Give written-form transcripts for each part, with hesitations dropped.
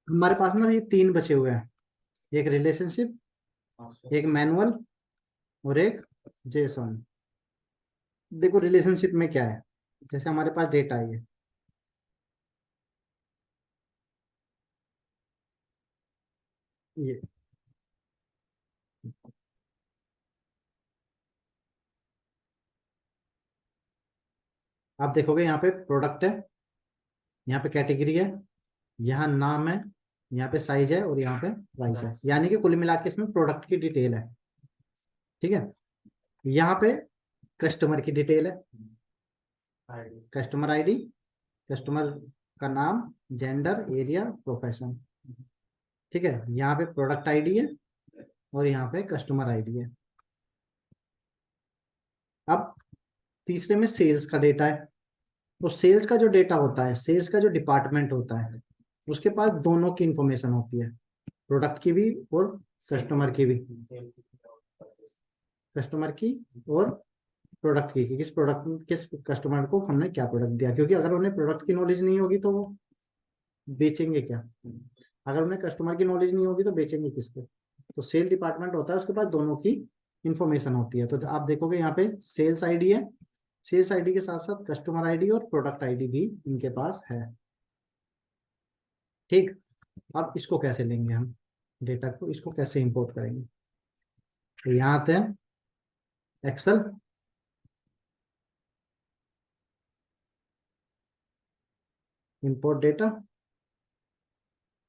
हमारे पास ना ये तीन बचे हुए हैं, एक रिलेशनशिप, एक मैनुअल और एक जेसन। देखो रिलेशनशिप में क्या है, जैसे हमारे पास डेटा है ये आप देखोगे यहाँ पे प्रोडक्ट है, यहाँ पे कैटेगरी है, यहाँ नाम है, यहाँ पे साइज है और यहाँ पे प्राइस है, यानी कि कुल मिला के इसमें प्रोडक्ट की डिटेल है। ठीक है, यहाँ पे कस्टमर की डिटेल है, कस्टमर आईडी, कस्टमर का नाम, जेंडर, एरिया, प्रोफेशन। ठीक है, यहाँ पे प्रोडक्ट आईडी है और यहाँ पे कस्टमर आईडी है। अब तीसरे में सेल्स का डेटा है। तो सेल्स का जो डेटा होता है, सेल्स का जो डिपार्टमेंट होता है, उसके पास दोनों की इंफॉर्मेशन होती है, प्रोडक्ट की भी और कस्टमर की भी, कस्टमर की और प्रोडक्ट की, कि किस प्रोडक्ट किस कस्टमर को हमने क्या प्रोडक्ट दिया, क्योंकि अगर उन्हें प्रोडक्ट की नॉलेज नहीं होगी तो वो बेचेंगे क्या, अगर उन्हें कस्टमर की नॉलेज नहीं होगी तो बेचेंगे किसको। तो सेल डिपार्टमेंट होता है, उसके पास दोनों की इंफॉर्मेशन होती है। तो आप देखोगे यहाँ पे सेल्स आईडी है, सेल्स आईडी के साथ साथ कस्टमर आईडी और प्रोडक्ट आईडी भी इनके पास है। ठीक, अब इसको कैसे लेंगे हम, डेटा को इसको कैसे इंपोर्ट करेंगे। तो यहाँ आते हैं Excel, import data,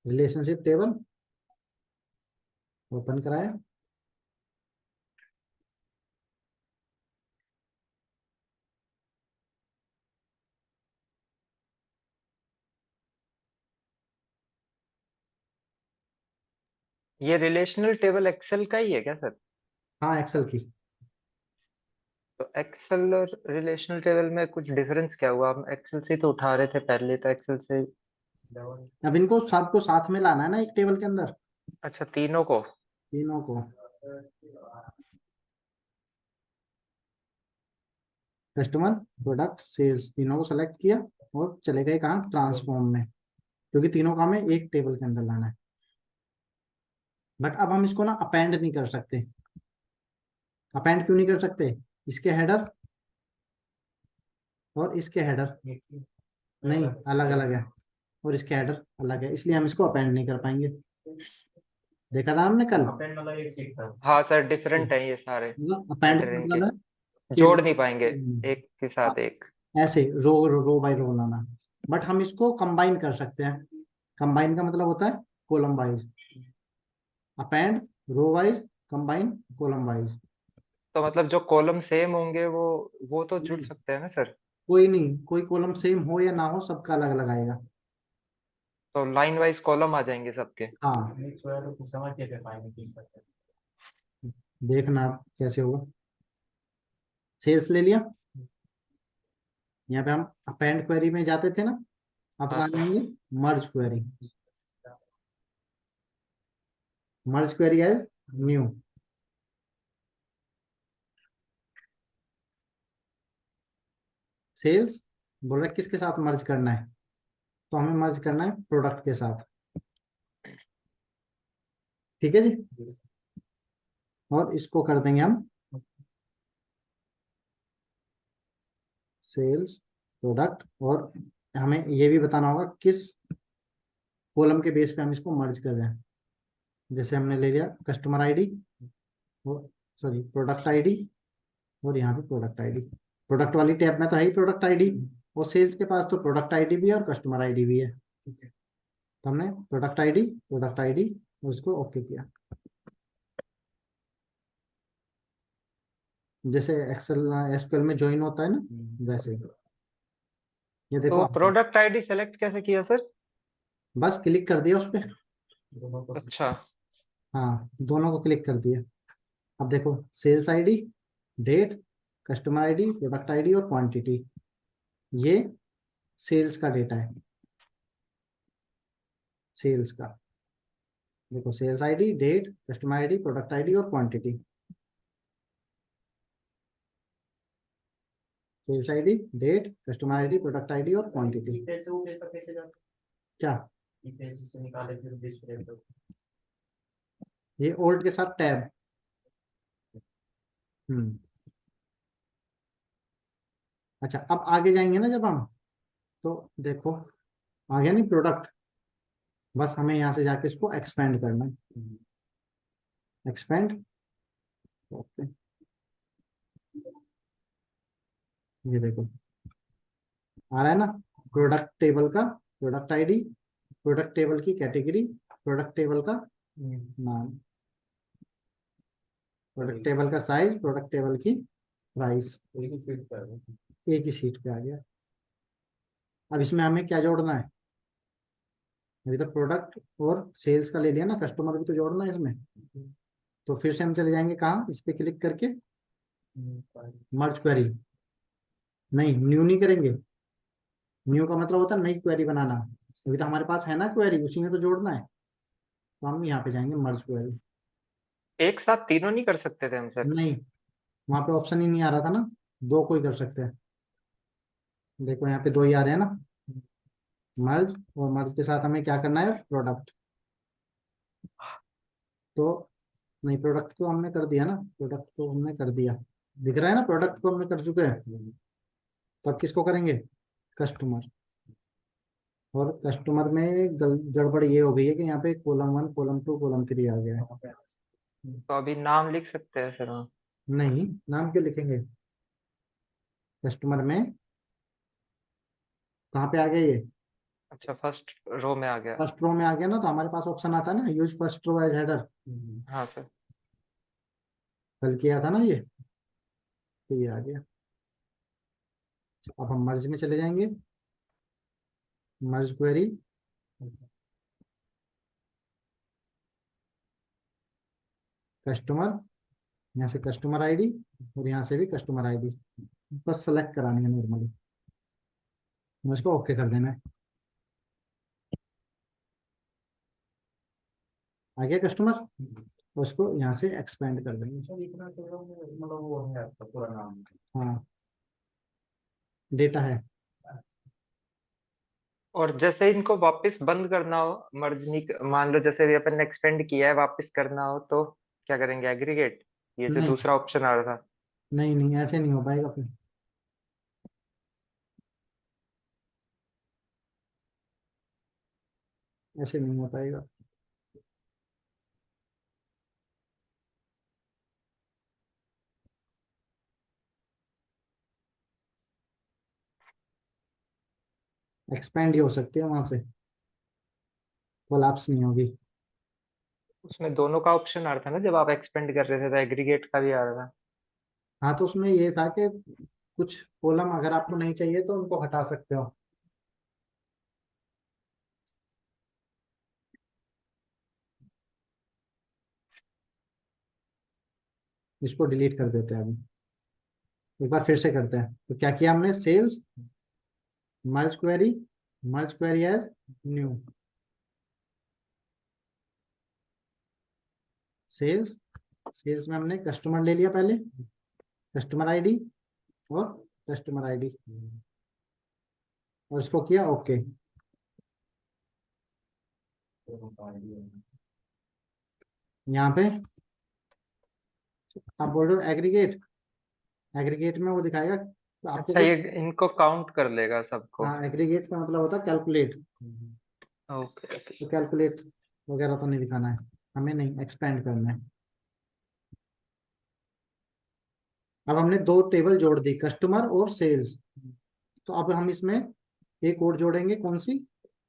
relationship table open कराया। ये रिलेशनल टेबल एक्सेल का ही है क्या सर? हाँ एक्सेल की। तो एक्सेल और रिलेशनल टेबल में कुछ डिफरेंस क्या हुआ? हम एक्सेल से ही तो उठा रहे थे पहले, तो एक्सेल से। अब इनको सबको साथ में लाना है ना एक टेबल के अंदर, अच्छा, तीनों को। तीनों को, कस्टमर, प्रोडक्ट, सेल्स, तीनों को सेलेक्ट किया और चले गए कहाँ, ट्रांसफॉर्म में, क्योंकि तीनों का हमें एक टेबल के अंदर लाना है। बट अब हम इसको ना अपेंड नहीं कर सकते। अपेंड क्यों नहीं कर सकते, इसके हेडर और इसके हेडर नहीं अलग अलग है, और इसके हेडर अलग है, इसलिए हम इसको अपेंड नहीं कर पाएंगे। देखा था हमने कल, हाँ सर, डिफरेंट है ये सारे। मतलब अपेंड हेडर का इनके मतलब है कि जोड़ नहीं पाएंगे एक के साथ एक। ऐसे रो रो बाय रो लाना। बट हम इसको कंबाइन कर सकते हैं। कंबाइन का मतलब होता है column wise, append row wise, combine column wise. तो मतलब जो कॉलम सेम होंगे वो तो जुड़ सकते हैं ना सर? कोई नहीं, कोई कॉलम सेम हो या ना हो, सबका अलग अलग आएगा। तो लाइन वाइज कॉलम आ जाएंगे सबके। हाँ, देखना आप कैसे होगा। सेल्स ले लिया, यहाँ पे हम अपेंड क्वेरी में जाते थे ना, अब हाँ कहाँ सर। जाएंगे, मर्ज क्वेरी। मर्ज क्वेरी है न्यू, सेल्स बोल रहा है किसके साथ मर्ज करना है, तो हमें मर्ज करना है प्रोडक्ट के साथ। ठीक है जी, और इसको कर देंगे हम सेल्स, प्रोडक्ट, और हमें ये भी बताना होगा किस कॉलम के बेस पे हम इसको मर्ज कर रहे हैं। जैसे हमने ले लिया कस्टमर आईडी, और सॉरी प्रोडक्ट आईडी, और यहाँ पे प्रोडक्ट आईडी, प्रोडक्ट वाली टैब में तो है ही प्रोडक्ट आईडी, और सेल्स के पास तो प्रोडक्ट आईडी भी है और कस्टमर आईडी भी है। तो हमने प्रोडक्ट आईडी उसको ओके किया, जैसे एक्सेल एसक्यूएल में ज्वाइन होता है ना वैसे ही। ये देखो तो प्रोडक्ट आईडी सेलेक्ट कैसे किया सर? बस क्लिक कर दिया उस पर, अच्छा। हाँ दोनों को क्लिक कर दिया। अब देखो sales ID, date, customer ID, product ID और क्वांटिटी, ये सेल्स का डेटा है, सेल्स का। देखो sales ID, date, customer ID, product ID और quantity. Sales ID, date, customer ID, product ID और क्वांटिटी। क्या ये ओल्ड के साथ टैब। हम्म। अच्छा, अब आगे जाएंगे ना जब हम, तो देखो आ गया नहीं प्रोडक्ट, बस हमें यहाँ से जाके इसको एक्सपेंड करना है। एक्सपेंड। ओके, ये देखो आ रहा है ना, प्रोडक्ट टेबल का प्रोडक्ट आईडी, प्रोडक्ट टेबल की कैटेगरी, प्रोडक्ट टेबल का नाम, प्रोडक्ट टेबल का साइज, प्रोडक्ट टेबल की प्राइस, एक ही शीट पे आ गया। अब इसमें हमें क्या जोड़ना है, अभी तक प्रोडक्ट और सेल्स का ले लिया ना, कस्टमर भी तो जोड़ना है इसमें। तो फिर से हम चले जाएंगे कहाँ, इस पे क्लिक करके मर्ज क्वेरी, नहीं न्यू नहीं करेंगे, न्यू का मतलब होता है नई क्वेरी बनाना, अभी तो हमारे पास है ना क्वेरी, उसी में तो जोड़ना है। तो हम यहाँ पे जाएंगे मर्ज क्वेरी। एक साथ तीनों नहीं कर सकते थे हम सर? नहीं, वहाँ पे ऑप्शन ही नहीं आ रहा था ना, दो कोई कर सकते हैं। देखो यहाँ पे दो ही आ रहे हैं ना, मर्ज, और मर्ज के साथ हमें क्या करना है, प्रोडक्ट। तो नहीं, प्रोडक्ट को हमने कर दिया ना, प्रोडक्ट को हमने कर दिया, दिख रहा है ना, प्रोडक्ट को हमने कर चुके हैं। तो अब किसको करेंगे, कस्टमर। और कस्टमर में गड़बड़ ये हो गई है कि यहाँ पे कॉलम 1 कॉलम 2 कॉलम 3 आ गया है। तो अभी नाम लिख सकते हैं सर हम? नहीं, नाम क्यों लिखेंगे, कस्टमर में कहाँ पे आ गया ये, अच्छा, फर्स्ट रो में आ गया। फर्स्ट रो में आ गया ना, तो हमारे पास ऑप्शन आता है ना, use first row as header. हाँ सर। कल किया था ना ये, तो ये आ गया। अब हम मर्ज में चले जाएंगे, मर्ज क्वेरी, कस्टमर, यहाँ से कस्टमर आईडी, और यहाँ से भी कस्टमर आईडी, बस सेलेक्ट करानी है नॉर्मली, मुझको ओके कर देना है। आ गया कस्टमर, उसको यहाँ से एक्सपेंड कर देंगे। हाँ, डेटा है। और जैसे इनको वापस बंद करना हो, मर्ज नहीं, मान लो जैसे अभी अपन ने एक्सपेंड किया है, वापस करना हो तो क्या करेंगे, एग्रीगेट? ये जो नहीं, दूसरा ऑप्शन आ रहा था। नहीं नहीं, ऐसे नहीं हो पाएगा फिर, ऐसे नहीं हो पाएगा। एक्सपेंड ही हो सकती है वहां से, कोलैप्स नहीं होगी। उसमें दोनों का ऑप्शन आ रहा था ना, जब आप एक्सपेंड कर रहे थे तो एग्रीगेट का भी आ रहा था। हाँ, तो उसमें ये था कि कुछ कॉलम अगर आपको नहीं चाहिए तो उनको हटा सकते हो। इसको डिलीट कर देते हैं अभी, एक बार फिर से करते हैं। तो क्या किया हमने, sales, merge query, merge query as new, sales, sales में हमने कस्टमर ले लिया पहले, कस्टमर आईडी और कस्टमर आईडी, और इसको किया ओके। यहाँ पे आप बोल रहे हो एग्रीगेट, एग्रीगेट में वो दिखाएगा तो आपको अच्छा, कुछ। ये इनको काउंट कर लेगा सबको? हाँ, एग्रीगेट का मतलब होता है कैलकुलेट, ओके ओके। तो कैलकुलेट वगैरह तो नहीं दिखाना है हमें, नहीं एक्सपेंड करना है। अब हमने दो टेबल जोड़ दी, कस्टमर और सेल्स, तो अब हम इसमें एक और जोड़ेंगे, कौन सी,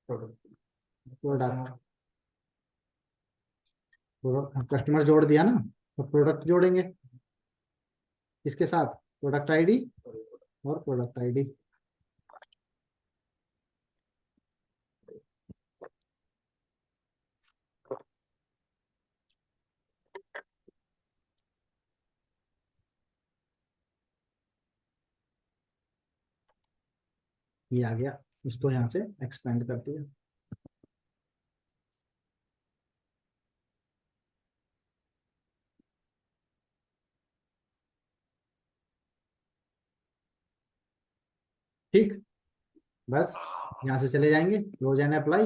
प्रोडक्ट। कस्टमर जोड़ दिया ना, तो प्रोडक्ट जोड़ेंगे, इसके साथ प्रोडक्ट आईडी और प्रोडक्ट आईडी। ये आ गया, इसको यहाँ से एक्सपेंड कर दिया। ठीक, बस यहाँ से चले जाएंगे क्लोज एंड अप्लाई,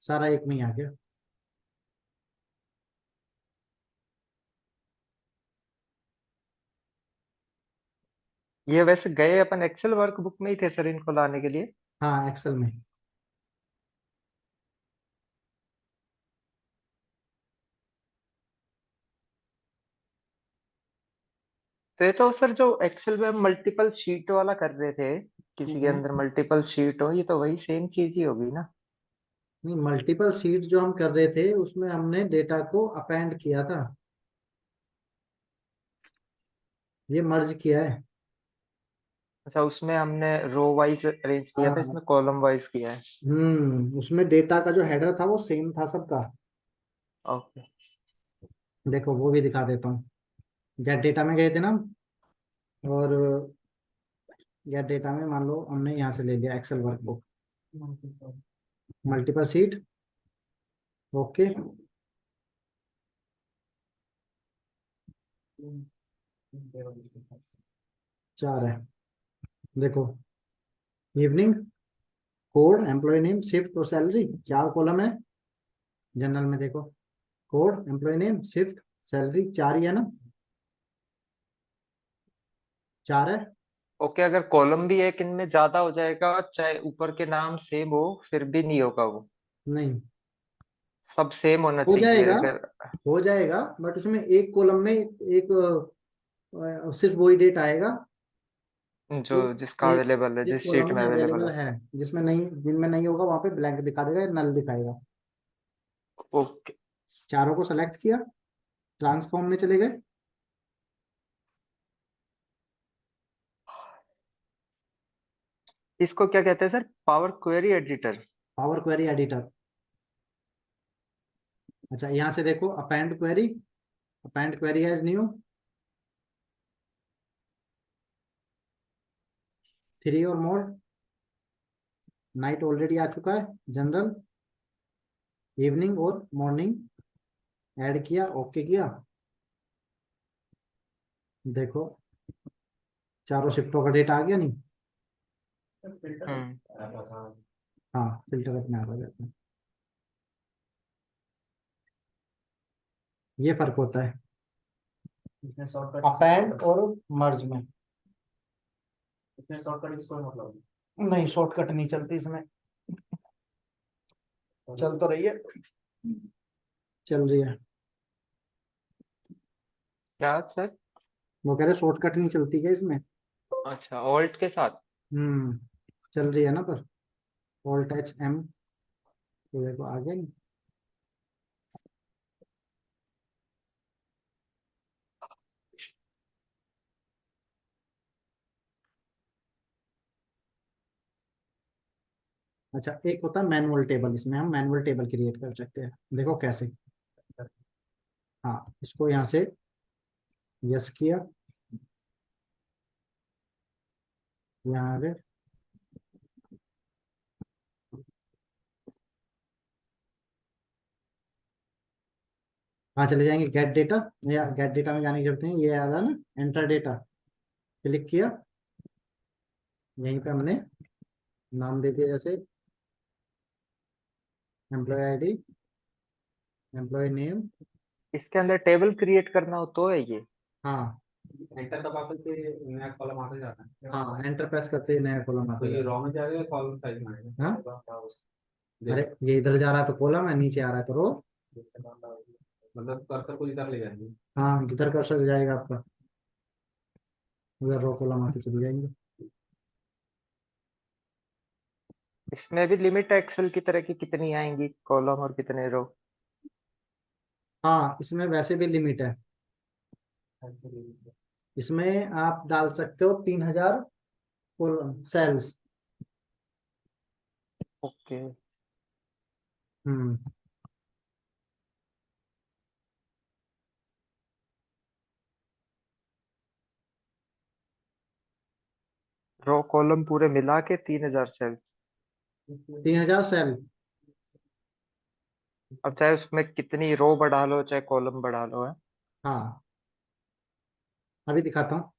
सारा एक में ही आ गया। ये वैसे गए अपन एक्सेल वर्कबुक में ही थे सर इनको लाने के लिए। हाँ, एक्सेल में। तो ये तो सर जो एक्सेल में हम मल्टीपल शीट वाला कर रहे थे, किसी के अंदर नहीं, मल्टीपल शीट हो, ये तो वही सेम चीज ही होगी ना। मल्टीपल सीट जो हम कर रहे थे उसमें हमने डेटा को अपेंड किया था, ये मर्ज किया है। अच्छा, उसमें हमने रो वाइज अरेंज किया था, हाँ। इसमें कॉलम वाइज किया है। उसमें डेटा का जो हेडर था वो सेम था सबका। ओके। देखो वो भी दिखा देता हूँ। गेट डेटा में गए थे ना हम, और गेट डेटा में मान लो हमने यहाँ से ले लिया Excel workbook, multiple sheet. Okay. 4 है। देखो, evening, code, employee name, shift और सैलरी, 4 कॉलम है। जनरल में देखो, code, employee name, shift, salary, 4 ही है ना, 4 है। ओके, अगर कॉलम भी एक इनमें ज्यादा हो जाएगा, चाहे ऊपर के नाम सेम हो, फिर भी नहीं होगा वो। नहीं, सब सेम होना हो चाहिए जाएगा, अगर। हो जाएगा, बट उसमें एक कॉलम में एक सिर्फ वही डेट आएगा जो जो जिसका एक अवेलेबल है, जिस जिस शीट कॉलम में में अवेलेबल अवेलेबल है। है। जिसमें नहीं, जिनमें नहीं होगा वहां पे ब्लैंक दिखा देगा, नल दिखाएगा। ओके। चारों को सेलेक्ट किया, ट्रांसफॉर्म में चले गए। इसको क्या कहते हैं sir, power query editor? Power query editor. अच्छा, यहाँ से देखो, append query, append query as new, 3 और मोर, नाइट ऑलरेडी आ चुका है, जनरल, इवनिंग और मॉर्निंग ऐड किया, ओके किया। देखो, चारों शिफ्टों का डेटा आ गया नहीं। हम्म। हाँ, फिल्टर अपने आप आ जाता है। ये फर्क होता है अपेंड और मर्ज में। नहीं, शॉर्टकट नहीं चलती इसमें। चल तो रही है, चल रही है। क्या सर? वो कह रहे शॉर्टकट नहीं चलती क्या इसमें। अच्छा, ऑल्ट के साथ। हम्म चल रही है ना, पर ऑल्ट एच एम, तो देखो आ गया नहीं। अच्छा, एक होता है मैनुअल टेबल, इसमें हम मैनुअल टेबल क्रिएट कर सकते हैं। देखो कैसे। हाँ, इसको यहाँ से यस किया, यहाँ आ गए। वहाँ चले जाएंगे गेट डेटा, या गेट डेटा में जाने की जरूरत नहीं, ये आ रहा है ना एंटर डेटा, क्लिक किया। यहीं पे हमने नाम दे दिया, जैसे एम्प्लॉय आईडी, एम्प्लॉय नेम। इसके अंदर टेबल क्रिएट करना हो तो है ये? हाँ, एंटर दबाकर के नया कॉलम आता जाता है। हाँ, एंटर प्रेस करते ही नया कॉलम तो आता ये जाएगा। रॉ में जाएगा, कॉलम साइज में आएगा। हाँ, अरे जैसे ये इधर जा रहा है तो कॉलम है, नीचे आ रहा है तो रो। मतलब कर्सर को इधर ले जाएंगे। हाँ, जिधर कर्सर जाएगा आपका उधर रो कॉलम आते चली जाएंगे। इसमें भी लिमिट है एक्सेल की तरह की, कितनी आएंगी कॉलम और कितने रो? हाँ, इसमें वैसे भी लिमिट है। इसमें आप डाल सकते हो 3000 कॉलम सेल्स। ओके। हम्म रो कॉलम पूरे मिला के 3000 सेल्स। 3000 सेल। अब चाहे उसमें कितनी रो बढ़ा लो, चाहे कॉलम बढ़ा लो, है। हाँ, अभी दिखाता हूँ।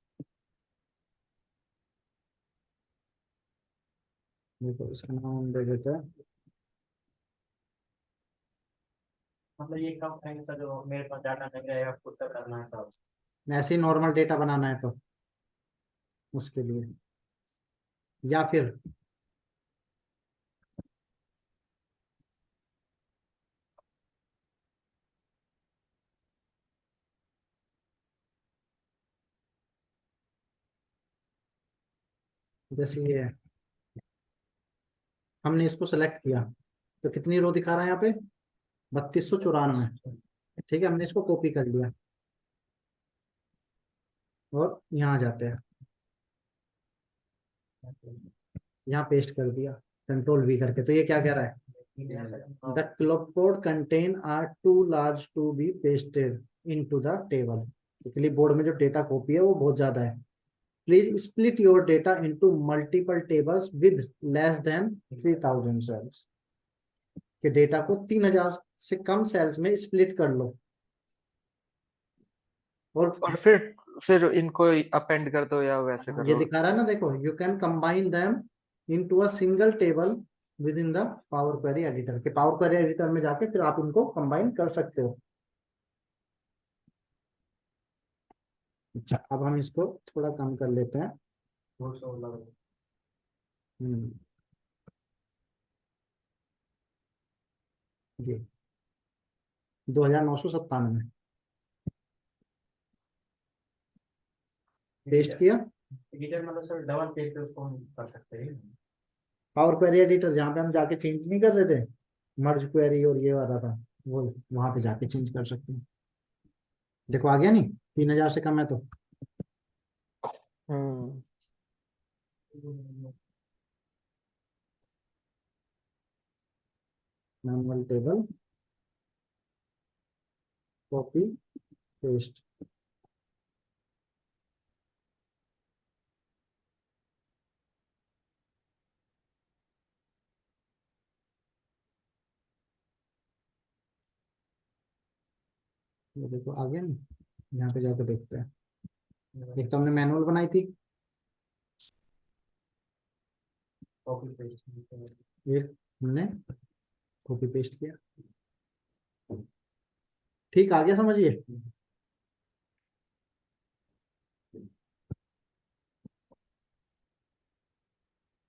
देखो इसका नाम हम दे देते हैं, मतलब ये कम टाइम से जो मेरे पास डाटा नहीं रहेगा खुद तक करना है तो ऐसे ही नॉर्मल डेटा बनाना है तो उसके लिए, या फिर जैसे ये है, हमने इसको सेलेक्ट किया तो कितनी रो दिखा रहा है यहाँ पे, 3294। ठीक है, हमने इसको कॉपी कर लिया और यहाँ आ जाते हैं, यहाँ पेस्ट कर दिया कंट्रोल वी करके। तो ये क्या कह रहा है, the clipboard contents are too large to be pasted into the table. Clipboard में जो डेटा कॉपी है वो बहुत ज्यादा है, please split your data into multiple tables with less than 3000 cells. कि डेटा को 3000 से कम सेल्स में स्प्लिट कर लो। और और फिर इनको अपेंड कर दो या वैसे कर ये दो। दिखा रहा है ना, देखो you can combine them into a single table with in the power query editor. के पावर क्वेरी एडिटर में जाके फिर आप इनको कंबाइन कर सकते हो। अच्छा, अब हम इसको थोड़ा कम कर लेते हैं। हम्म, जी 2997 पेस्ट किया। एडिटर मतलब सर डबल पेज पे उसको हम कर सकते हैं। पावर क्वेरी एडिटर जहाँ पे हम जाके चेंज नहीं कर रहे थे, मर्ज क्वेरी और ये वाला था, वो वहां पे जाके चेंज कर सकते हैं। देखो आ गया नहीं, 3000 से कम है तो। हम्म। Manual table copy paste. ये देखो आ गया नहीं, यहाँ पे जाके देखते हैं। एक तो हमने मैनुअल बनाई थी, कॉपी पेस्ट। एक हमने कॉपी पेस्ट किया। ठीक आ गया, समझिए।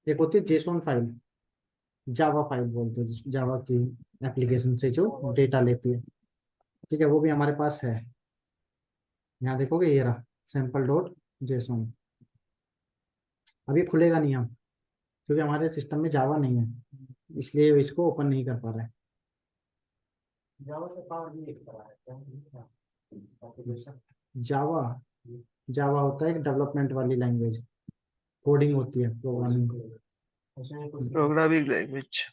एक होती है जेसोन फाइल, जावा फाइल बोलते हैं, जावा की एप्लीकेशन से जो डेटा लेती है। ठीक है, वो भी हमारे पास है। यहाँ देखोगे ये रहा, सैम्पल डॉट जेसोन। अभी खुलेगा नहीं हम, क्योंकि हमारे सिस्टम में जावा नहीं है, इसलिए इसको ओपन नहीं कर पा रहा है। जावा से पावर भी एक तरह है क्या एप्लीकेशन। जावा, जावा होता है एक डेवलपमेंट वाली लैंग्वेज, कोडिंग होती है, प्रोग्रामिंग। उसमें कुछ प्रोग्रामिंग लैंग्वेज।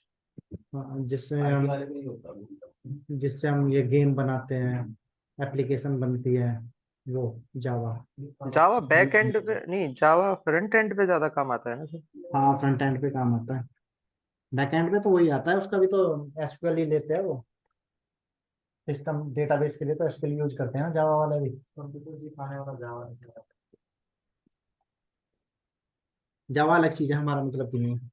जिससे आईटी हम वाले को नहीं होता वो। जिससे हम ये गेम बनाते हैं, एप्लीकेशन बनती है, वो जावा। जावा बैक एंड पे नहीं, जावा फ्रंट एंड पे ज्यादा काम आता है ना सर। हाँ, फ्रंट एंड पे काम आता है, बैक एंड पे तो वही आता है, उसका भी तो एसक्यूएल ही लेते हैं वो। सिस्टम डेटाबेस के लिए तो एसक्यूएल यूज करते हैं ना जावा वाले भी। कंप्यूटर सिखाने वाला जावा है। जावा अलग चीज है, हमारा मतलब की नहीं है।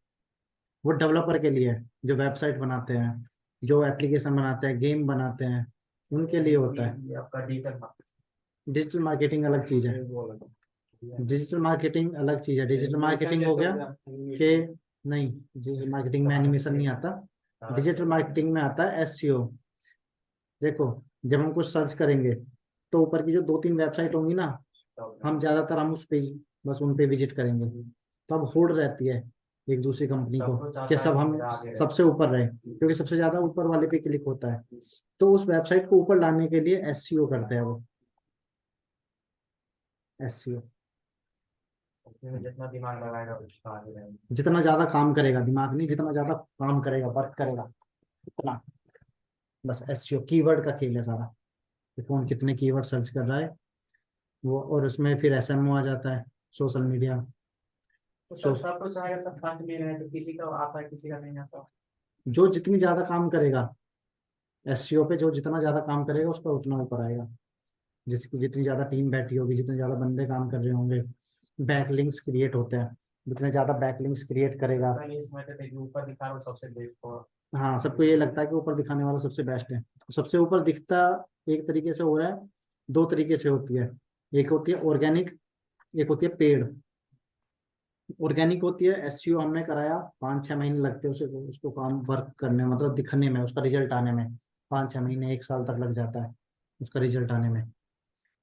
वो डेवलपर के लिए है, जो वेबसाइट बनाते हैं, जो एप्लीकेशन बनाते हैं, गेम बनाते हैं, उनके लिए होता है। ये आपका डिजिटल डिजिटल मार्केटिंग अलग चीज है। डिजिटल मार्केटिंग अलग चीज है। डिजिटल मार्केटिंग हो गया कि नहीं, डिजिटल मार्केटिंग में एनिमेशन नहीं आता। डिजिटल मार्केटिंग में आता है एसईओ। देखो, जब हम कुछ सर्च करेंगे तो ऊपर की जो 2-3 वेबसाइट होंगी ना, हम ज्यादातर हम उस पे बस उन पे विजिट करेंगे, तो अब होड़ रहती है एक दूसरी कंपनी को कि सब हम सबसे ऊपर रहे, क्योंकि सबसे ज्यादा ऊपर वाले पे क्लिक होता है। तो उस वेबसाइट को ऊपर लाने के लिए एसईओ करते हैं वो, एसईओ। उसमें जितना दिमाग लगाएगा उतना आगे रहेगा। जितना ज्यादा काम करेगा, दिमाग नहीं, जितना ज्यादा काम करेगा, वर्क करेगा, उतना। बस एसईओ कीवर्ड का खेल है सारा, कि कौन कितने कीवर्ड सर्च कर रहा है वो। और उसमें फिर एसएमओ आ जाता है, सोशल मीडिया। तो सर सो सब कुछ आएगा, सब फंड में रहे तो किसी का आता है किसी का नहीं आता। जो जितनी ज्यादा काम करेगा, एसईओ पे जो जितना ज्यादा काम करेगा उसका उतना ऊपर आएगा। जिसकी जितनी ज्यादा टीम बैठी होगी, जितने ज्यादा बंदे काम कर रहे होंगे, बैकलिंक्स क्रिएट होते हैं, जितने ज्यादा बैकलिंक्स क्रिएट करेगा। पहले इस मैटर पे ऊपर दिखा रहा हूँ सबसे बेस्ट और हाँ, सबको ये लगता है कि ऊपर दिखाने वाला सबसे बेस्ट है। सबसे ऊपर दिखता एक तरीके से हो रहा है, दो तरीके से होती है। एक होती है ऑर्गेनिक, एक होती है पेड। ऑर्गेनिक होती है, एसईओ हमने कराया, 5-6 महीने लगते हैं उसे, उसको काम वर्क करने में, मतलब दिखने में, उसका रिजल्ट आने में 5-6 महीने 1 साल तक लग जाता है उसका रिजल्ट आने में।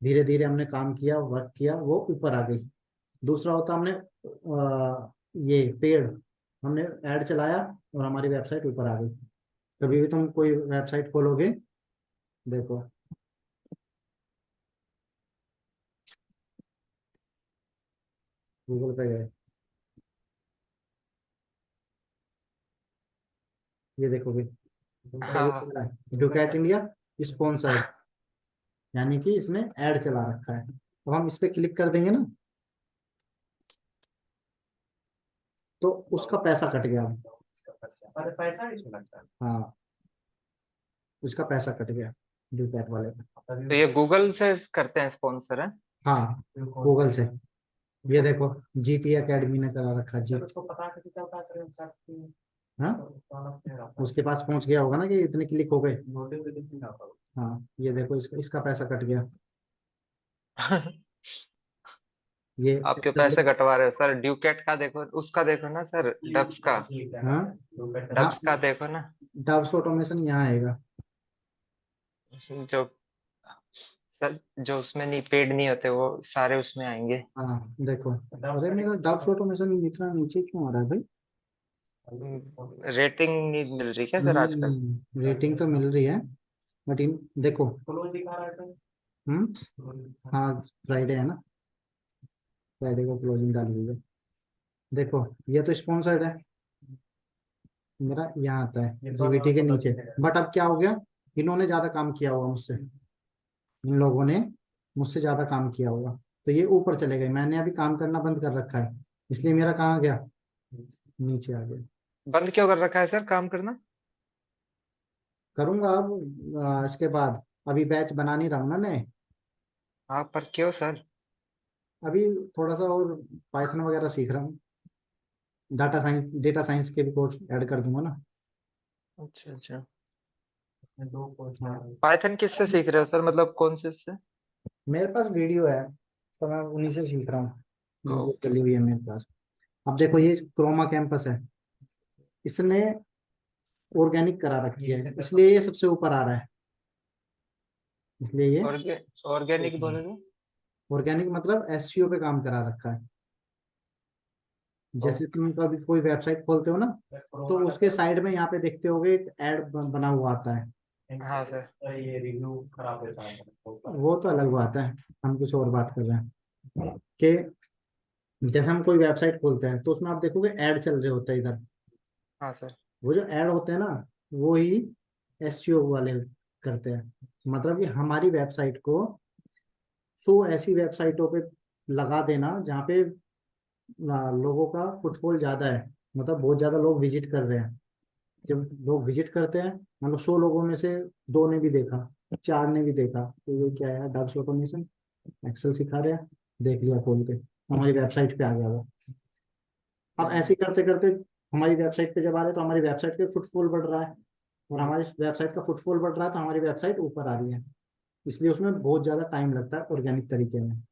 धीरे धीरे हमने काम किया, वर्क किया, वो ऊपर आ गई। दूसरा होता हमने ये पेड, हमने ऐड चलाया और हमारी वेबसाइट ऊपर आ गई। कभी भी तुम कोई वेबसाइट खोलोगे, देखो, गूगल पे गए, ये देखोगे हाँ डुकैट इंडिया स्पॉन्सर्ड, यानी कि इसने ऐड चला रखा है। अब हम इस पे क्लिक कर देंगे ना, तो उसका पैसा कट गया। इसका खर्चा, अरे पैसा इसमें लगता है। हाँ, उसका पैसा कट गया डुकैट वाले का। तो ये गूगल से करते हैं स्पॉन्सर है। हाँ, गूगल से। ये देखो, जीटी एकेडमी ने करा रखा जी। सर उसको पता कैसे चलता है सर इन सर्च की? हाँ, उसके पास पहुंच गया होगा ना कि इतने क्लिक हो गए। नोटिफिकेशन नहीं आता। हाँ, ये देखो, इसका पैसा कट गया। ये आपके एक्सेल। पैसे कटवा रहे हो सर। ड्यूकेट का देखो, उसका देखो ना सर, डब्स का। ठीक है हाँ, हाँ, डब्स का देखो ना, डब्स ऑटोमेशन यहाँ आएगा। जो सर जो उसमें नहीं पेड नहीं होते वो सारे उसमें आएंगे। हाँ, देखो, अरे मेरा डब्स ऑटोमेशन इतना नीचे क्यों आ रहा है भाई? रेटिंग नहीं मिल रही क्या सर आजकल? रेटिंग तो मिल रही है, बट इन देखो। क्लोज दिखा रहा है सर। हम्म क्लोज दिखा रहा है। हाँ, फ्राइडे है ना, फ्राइडे को क्लोजिंग डाली हुई है। देखो, ये तो स्पॉन्सर्ड है, मेरा यहाँ आता ये है तो जीबीटी के नीचे। है। बट अब क्या हो गया, इन्होंने ज्यादा काम किया होगा मुझसे, इन लोगों ने मुझसे ज्यादा काम किया होगा, तो ये ऊपर चले गए। मैंने अभी काम करना बंद कर रखा है, इसलिए मेरा कहाँ गया, नीचे आ गया। बंद क्यों कर रखा है सर काम करना? करूंगा अब इसके बाद, अभी बैच बना नहीं रहा हूँ ना नए। हाँ पर क्यों सर? अभी थोड़ा सा और पाइथन वगैरह सीख रहा हूँ, डेटा साइंस के भी कोर्स ऐड कर दूंगा ना। अच्छा अच्छा। इसमें दो कोर्स हाँ, है। पाइथन किससे सीख रहे हो सर, मतलब कौन से से? मेरे पास वीडियो है, तो मैं उन्हीं से सीख रहा हूँ, वीडियो ओके। चली हुई है मेरे पास। अब देखो, ये क्रोमा कैंपस है, इसने ऑर्गेनिक करा रखी है, इसलिए ये सबसे ऊपर आ रहा है, इसलिए ये ऑर्गेनिक बोलोगे? ऑर्गेनिक मतलब एसईओ पे काम करा रखा है। जैसे तुम कभी कोई वेबसाइट खोलते हो ना, तो उसके साइड में यहाँ पे देखते होगे एक ऐड बना हुआ आता है। हाँ सर। ये रिव्यू खराब देता है वो तो अलग बात है, हम कुछ और बात कर रहे हैं कि जैसे हम कोई वेबसाइट खोलते हैं, तो उसमें आप देखोगे ऐड चल रहे होते हैं इधर। हाँ सर। वो जो ऐड होते हैं ना, वो ही एसईओ वाले करते हैं। मतलब कि हमारी वेबसाइट को 100 ऐसी वेबसाइटों पे लगा देना जहाँ पे लोगों का फुटफॉल ज्यादा है, मतलब बहुत ज्यादा लोग विजिट कर रहे हैं। जब लोग विजिट करते हैं, मतलब 100 लोगों में से 2 ने भी देखा, 4 ने भी देखा, तो ये क्या है, डब्स ऑटोमेशन, एक्सेल सिखा रहे हैं, देख लिया खोल के, हमारी वेबसाइट पे आ गया वो। अब ऐसे ही करते करते हमारी वेबसाइट पे जब आ रहे हैं, तो हमारी वेबसाइट पे फुटफॉल बढ़ रहा है, और हमारी वेबसाइट का फुटफॉल बढ़ रहा है, तो हमारी वेबसाइट ऊपर आ रही है। इसलिए उसमें बहुत ज्यादा टाइम लगता है ऑर्गेनिक तरीके में।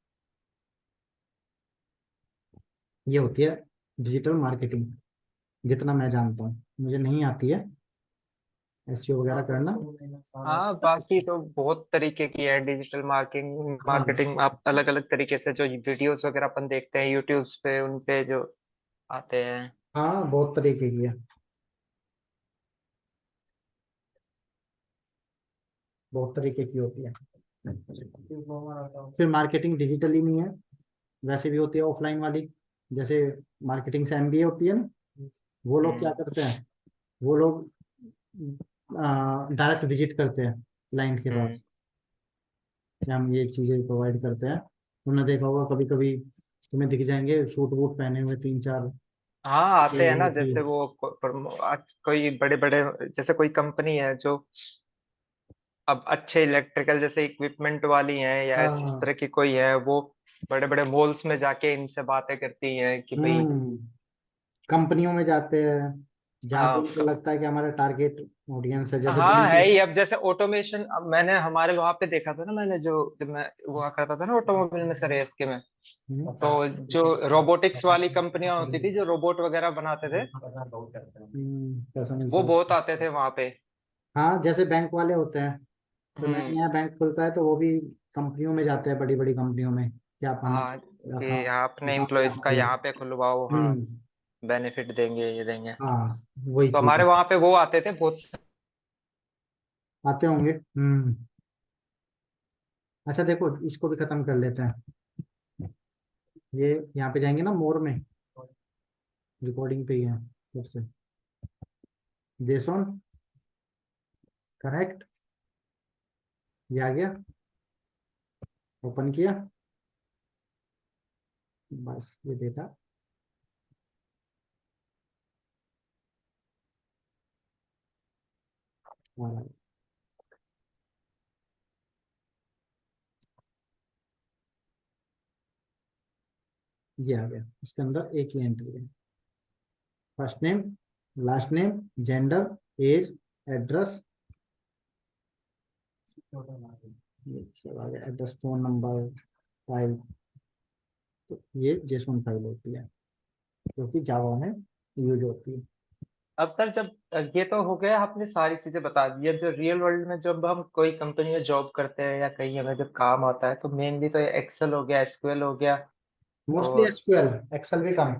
ये होती है डिजिटल मार्केटिंग, जितना मैं जानता हूँ, मुझे नहीं आती है एसईओ वगैरह करना। हाँ बाकी तो बहुत तरीके की है डिजिटल मार्केटिंग। हाँ, मार्केटिंग आप अलग अलग तरीके से जो वीडियोस वगैरह अपन देखते हैं यूट्यूब्स पे, उन पे जो आते हैं। हाँ, बहुत तरीके की है, बहुत तरीके की होती है। फिर मार्केटिंग डिजिटल ही नहीं है, वैसे भी होती है ऑफलाइन वाली। जैसे मार्केटिंग से एमबीए होती है ना, वो लोग क्या हम्म। करते हैं, वो लोग डायरेक्ट विजिट करते हैं क्लाइंट के हम्म। पास, कि हम ये चीजें प्रोवाइड करते हैं। तुमने देखा होगा कभी कभी, तुम्हें दिख जाएंगे सूट वूट पहने हुए 3-4 हाँ आते हैं ना, लड़की। जैसे वो आज कोई बड़े बड़े, जैसे कोई कंपनी है जो अब अच्छे इलेक्ट्रिकल जैसे इक्विपमेंट वाली है या इस हाँ, तरह की कोई है, वो बड़े बड़े मॉल्स में जाके इनसे बातें करती हैं कि भाई हम्म, कंपनियों में जाते हैं जहाँ पे हाँ उनको लगता है कि हमारा टारगेट ऑडियंस है, जैसे हाँ बैंक। है ही। अब जैसे ऑटोमेशन, अब मैंने हमारे वहां पे देखा था ना, मैंने जो जब मैं हुआ करता था ना ऑटोमोबाइल में, सर एसके में, हम्म, तो जो रोबोटिक्स वाली कंपनियां होती थी जो रोबोट वगैरह बनाते थे, पैसा वो मिलता है। बहुत आते थे वहां पे। हाँ, जैसे बैंक वाले होते हैं, तो नया हम्म। नया बैंक खुलता है तो वो भी कंपनियों में जाते हैं, बड़ी बड़ी कंपनियों में, कि आप हमारा हाँ कि अकाउंट आप अपने अकाउंट एम्प्लॉयज यहाँ का खोलो। यहाँ पे खुलवाओ, हाँ हम्म। बेनिफिट देंगे, ये देंगे। हाँ, वही तो चीज हमारे है। वहां पे वो आते थे बहुत। आते होंगे। अच्छा देखो, इसको भी खत्म कर लेते हैं। ये यहाँ पे जाएंगे ना मोर में, रिकॉर्डिंग पे ही है फिर से। JSON, correct. ये आ गया, ओपन किया, बस ये डेटा आ रहा है। ये आ गया, उसके अंदर एक ही एंट्री है। First name, last name, gender, age, address, ये सब आ गया, एड्रेस, फोन नंबर, फाइल। तो ये जेसॉन फाइल होती है, जो कि जावा में यूज होती है। अब सर जब ये तो हो गया, आपने सारी चीजें बता दी। अब जो रियल वर्ल्ड में जब हम कोई कंपनी में जॉब करते हैं या कहीं हमें जब काम आता है, तो मेनली तो एक्सेल हो गया, एसक्यूएल हो गया, मोस्टली और एसक्यूएल, एक्सेल भी कम।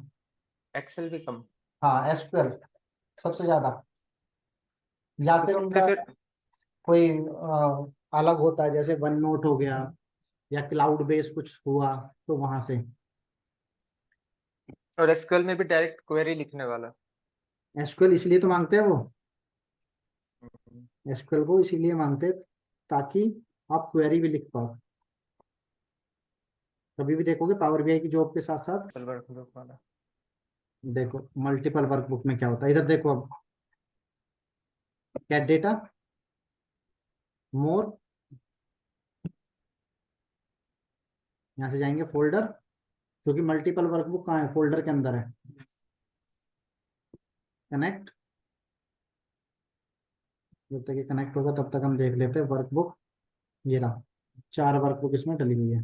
एक्सेल भी कम। हाँ, एसक्यूएल सबसे ज्यादा, या तो फिर उसमें उनका फिर, कोई अलग होता है, जैसे वन नोट हो गया, या क्लाउड बेस कुछ हुआ, तो वहां से। और एसक्यूएल में भी डायरेक्ट क्वेरी लिखने वाला। एसक्यूएल इसलिए तो मांगते हैं वो, हम्म, एसक्यूएल को इसीलिए मांगते हैं ताकि आप क्वेरी भी लिख पाओ। कभी भी देखोगे पावर बीआई की जॉब के साथ साथ, एक्सेल वर्कफ्लो वाला। देखो मल्टीपल वर्कबुक में क्या होता है, इधर देखो अब, कैट डेटा, मोर, यहाँ से जाएंगे फोल्डर, क्योंकि मल्टीपल वर्कबुक कहाँ है, फोल्डर के अंदर है। कनेक्ट, जब तक ये कनेक्ट होगा तब तक हम देख लेते हैं वर्कबुक। ये रहा, 4 वर्कबुक इसमें डली हुई है।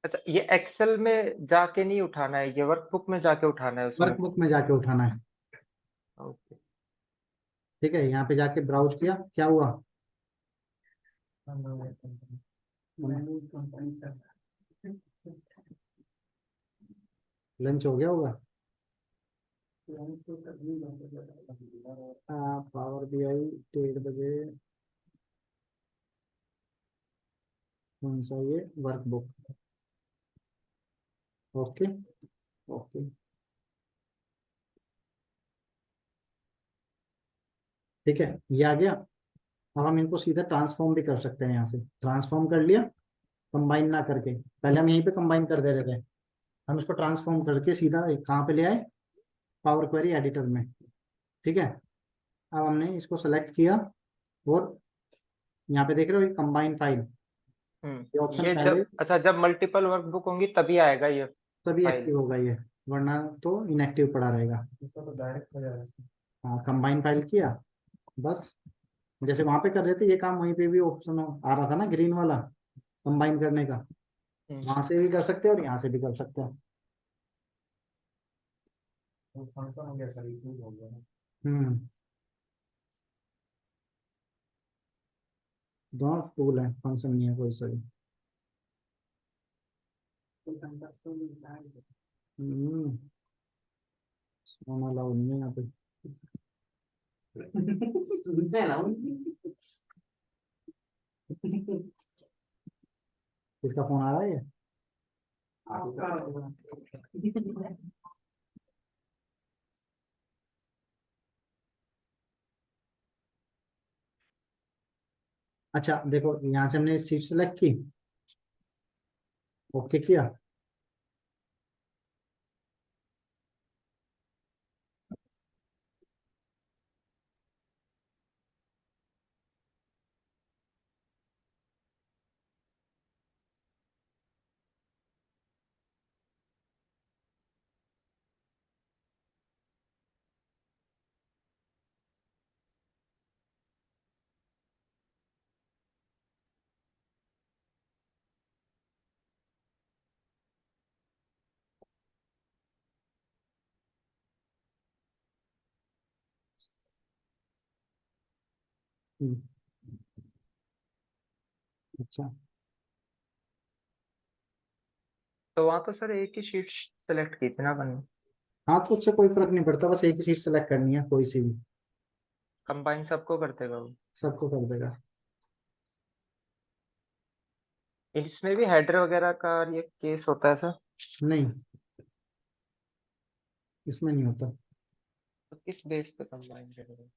अच्छा, ये एक्सेल में जाके नहीं उठाना है, ये वर्कबुक में जाके उठाना है उसमें। वर्कबुक में जाके उठाना है। ओके। ठीक है, यहाँ पे जाके ब्राउज किया, क्या हुआ, लंच हो गया होगा। पावर बीआई 1:30 बजे, कौन सा ये वर्कबुक। ओके, ओके, ठीक है, ये आ गया। अब हम इनको सीधा ट्रांसफॉर्म भी कर सकते हैं, यहाँ से ट्रांसफॉर्म कर लिया, कंबाइन ना करके। पहले हम यहीं पे कंबाइन कर दे रहे थे, हम इसको ट्रांसफॉर्म करके सीधा कहाँ पे ले आए, पावर क्वेरी एडिटर में। ठीक है, अब हमने इसको सेलेक्ट किया, और यहाँ पे देख रहे हो ये कंबाइन फाइल, ये ऑप्शन ये पहले जब, अच्छा जब मल्टीपल वर्कबुक होंगी तभी आएगा ये तभी फाइल। एक्टिव होगा ये, वरना तो इनएक्टिव पड़ा रहेगा। हाँ, कंबाइन फाइल किया, बस जैसे वहां पे कर रहे थे ये काम, वहीं पे भी ऑप्शन आ रहा था ना ग्रीन वाला, कंबाइन करने का। हम्म। वहां से भी कर सकते हैं और यहाँ से भी कर सकते हैं। हम्म, दोनों टूल है, फंक्शन नहीं है कोई सही। हम्म, सोना अलाउड नहीं है यहाँ पे। सुनते हैं ना किसका फोन आ रहा है ये। अच्छा देखो, यहाँ से हमने सीट सेलेक्ट की, ओके किया, हम्म, अच्छा। तो वहाँ तो सर एक ही शीट सेलेक्ट की थी ना अपन, हाँ तो उससे कोई फर्क नहीं पड़ता, बस एक ही सीट सेलेक्ट करनी है, कोई सी भी, कंबाइन सबको कर देगा वो। सबको कर देगा। इसमें भी हेडर वगैरह का ये केस होता है सर? नहीं, इसमें नहीं होता। तो किस बेस पे कंबाइन करेगा?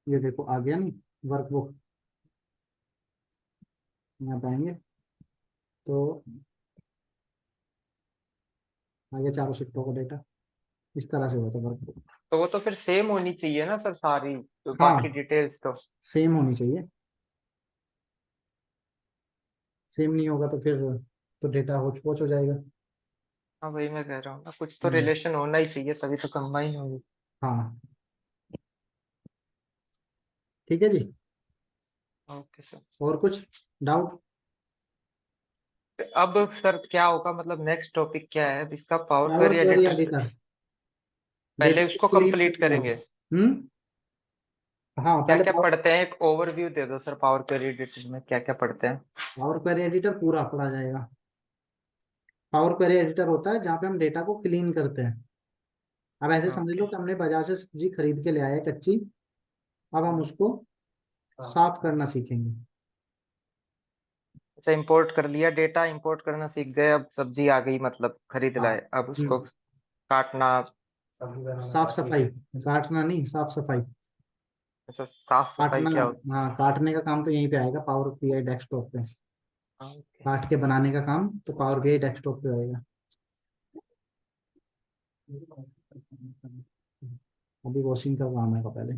ये देखो आ गया नहीं वर्कबुक, यहाँ पे आएंगे तो आ गया चारों शिफ्टों का डेटा, इस तरह से होता है वर्कबुक। तो वो तो फिर सेम होनी चाहिए ना सर सारी, तो बाकी हाँ, डिटेल्स तो। सेम होनी चाहिए, सेम नहीं होगा तो फिर तो डेटा होच पोच हो जाएगा। हाँ वही मैं कह रहा हूँ ना, कुछ तो हम्म, रिलेशन होना ही चाहिए तभी तो कंबाइन होगी। हाँ ठीक है जी। Okay sir. और कुछ डाउट? अब सर क्या होगा, मतलब नेक्स्ट टॉपिक क्या है अब इसका? Power power query query editor से एडिटर, पहले डेटा को उसको क्लीन कंप्लीट करना करेंगे। है। हाँ क्या पहले क्या पढ़ते हैं, एक ओवरव्यू दे दो सर, पावर क्वेरी एडिटर में क्या क्या पढ़ते हैं? पावर क्वेरी एडिटर पूरा पढ़ा जाएगा। पावर क्वेरी एडिटर होता है जहाँ पे हम डेटा को क्लीन करते हैं। अब ऐसे समझ लो ओके। कि हमने बाजार से सब्जी खरीद के ले आए कच्ची, अब हम उसको साफ साफ करना सीखेंगे। अच्छा, इंपोर्ट कर लिया डेटा, इंपोर्ट करना सीख गए, अब सब्जी आ गई मतलब खरीद हाँ। लाए, अब उसको हम्म, काटना। सब्जी बनाना साफ बाकी सफाई, है। काटना नहीं, साफ सफाई। अच्छा, साफ सफाई काटना, क्या होती हाँ काटने का काम तो यहीं पे आएगा पावर बीआई डेस्कटॉप पे। है? ओके। काट के बनाने का काम तो पावर बीआई डेस्कटॉप पे आएगा। अभी वॉशिंग का काम है पहले।